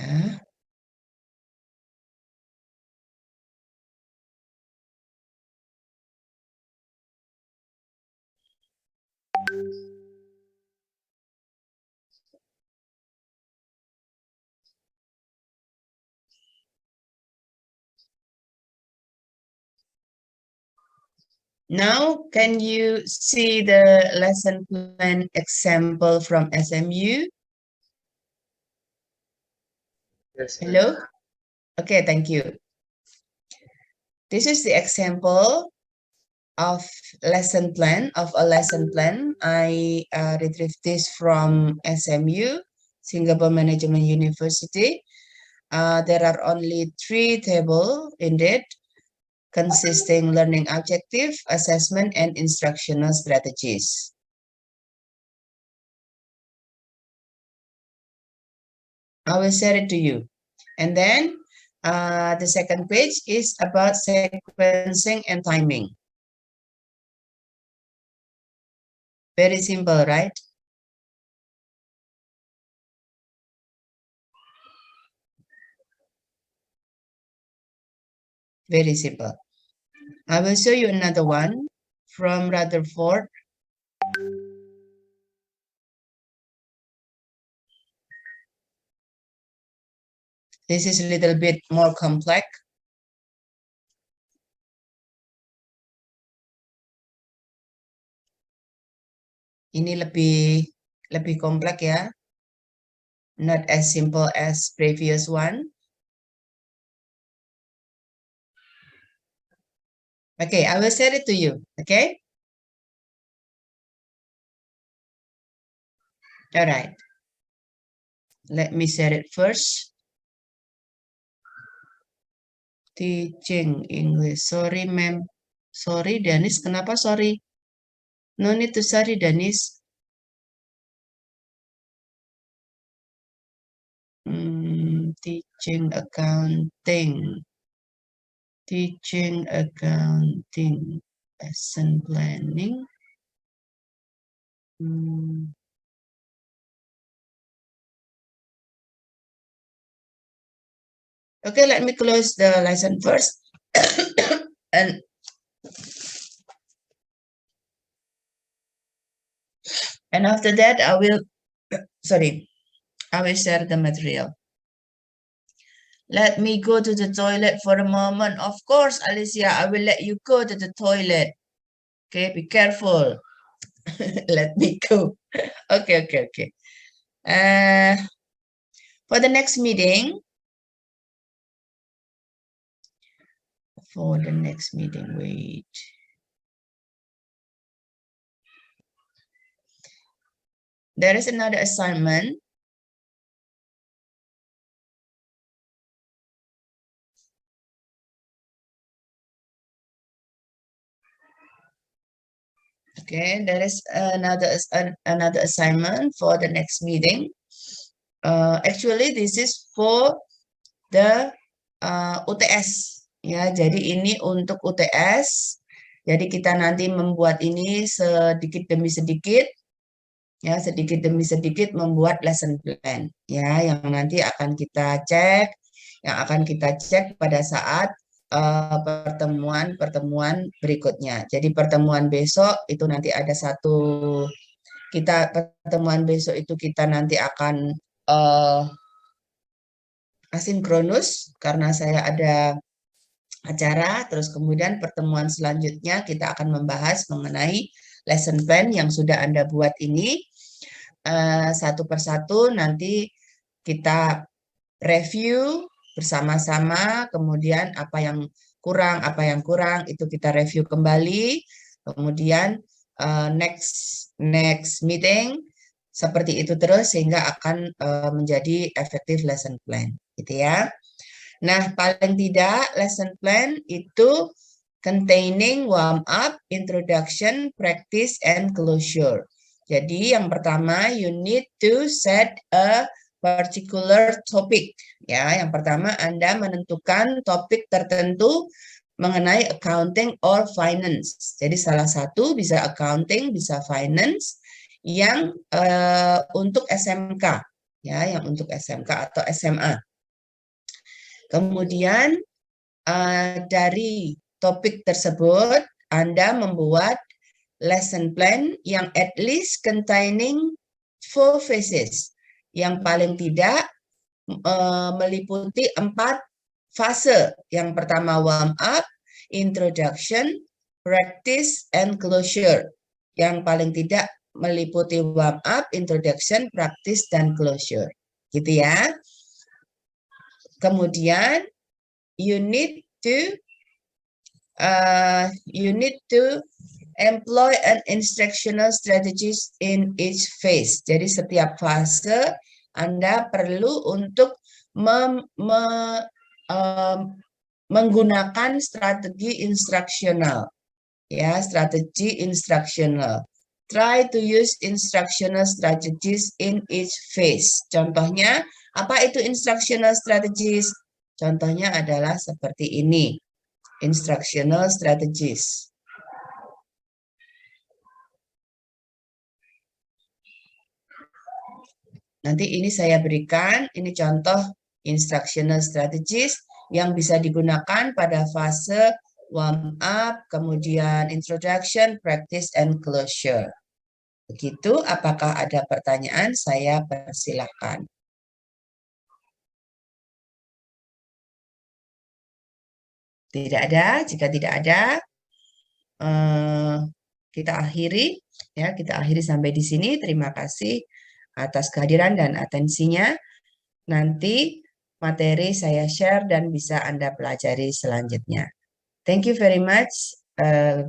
Now, can you see the lesson plan example from SMU? Yes, ma'am. Hello? Okay, thank you. This is the example of a lesson plan. I retrieved this from SMU, Singapore Management University. There are only 3 tables in it, consisting learning objective, assessment, and instructional strategies. I will share it to you. And then the second page is about sequencing and timing. Very simple, right? Very simple. I will show you another one from Rutherford. This is a little bit more complex. Ini lebih kompleks ya. Not as simple as previous one. Okay, I will share it to you. Okay. All right. Let me share it first. Teaching English. Sorry, ma'am. Sorry, Danis. Kenapa sorry? No need to sorry, Danis. Teaching accounting. Lesson planning. Okay, let me close the lesson first. and after that, I will sorry, I will share the material. Let me go to the toilet for a moment. Of course, Alicia, I will let you go to the toilet. Okay, be careful. Let me go. Okay. For the next meeting, wait. There is another assignment. Okay, there is another assignment for the next meeting. Actually, this is for the UTS. Ya, jadi ini untuk UTS. Jadi kita nanti membuat ini sedikit demi sedikit. Ya, sedikit demi sedikit membuat lesson plan. Ya, yang nanti akan kita cek, pada saat pertemuan berikutnya. Jadi pertemuan besok itu nanti ada pertemuan besok itu kita nanti akan asinkronus karena saya ada acara, terus kemudian pertemuan selanjutnya kita akan membahas mengenai lesson plan yang sudah Anda buat ini satu persatu, nanti kita review bersama-sama, kemudian apa yang kurang itu kita review kembali, kemudian next meeting seperti itu terus sehingga akan menjadi effective lesson plan, gitu ya. Nah, paling tidak lesson plan itu containing warm up, introduction, practice, and closure. Jadi yang pertama, you need to set a particular topic. Ya, yang pertama Anda menentukan topik tertentu mengenai accounting or finance. Jadi salah satu bisa accounting, bisa finance yang untuk SMK, ya, yang untuk SMK atau SMA. Kemudian dari topik tersebut Anda membuat lesson plan yang at least containing 4 phases. Yang paling tidak meliputi 4 fase. Yang pertama warm up, introduction, practice, and closure. Yang paling tidak meliputi warm up, introduction, practice, dan closure. Gitu ya. Kemudian you need to employ an instructional strategies in each phase. Jadi setiap fase Anda perlu untuk menggunakan strategi instruksional. Ya, strategi instruksional. Try to use instructional strategies in each phase. Contohnya, apa itu instructional strategies? Contohnya adalah seperti ini. Instructional strategies. Nanti ini saya berikan, ini contoh instructional strategies yang bisa digunakan pada fase warm up, kemudian introduction, practice, and closure. Begitu, apakah ada pertanyaan? Saya persilahkan. Tidak ada, jika tidak ada, kita akhiri sampai di sini. Terima kasih atas kehadiran dan atensinya. Nanti materi saya share dan bisa Anda pelajari selanjutnya. Thank you very much.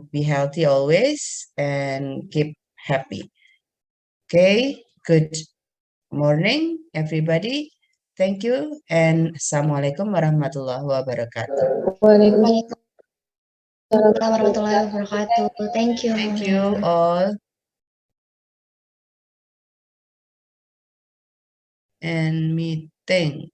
Be healthy always and keep happy. Okay, good morning everybody. Thank you and Assalamualaikum warahmatullahi wabarakatuh. Waalaikumsalam warahmatullahi wabarakatuh. Thank you. Thank you all. And meeting.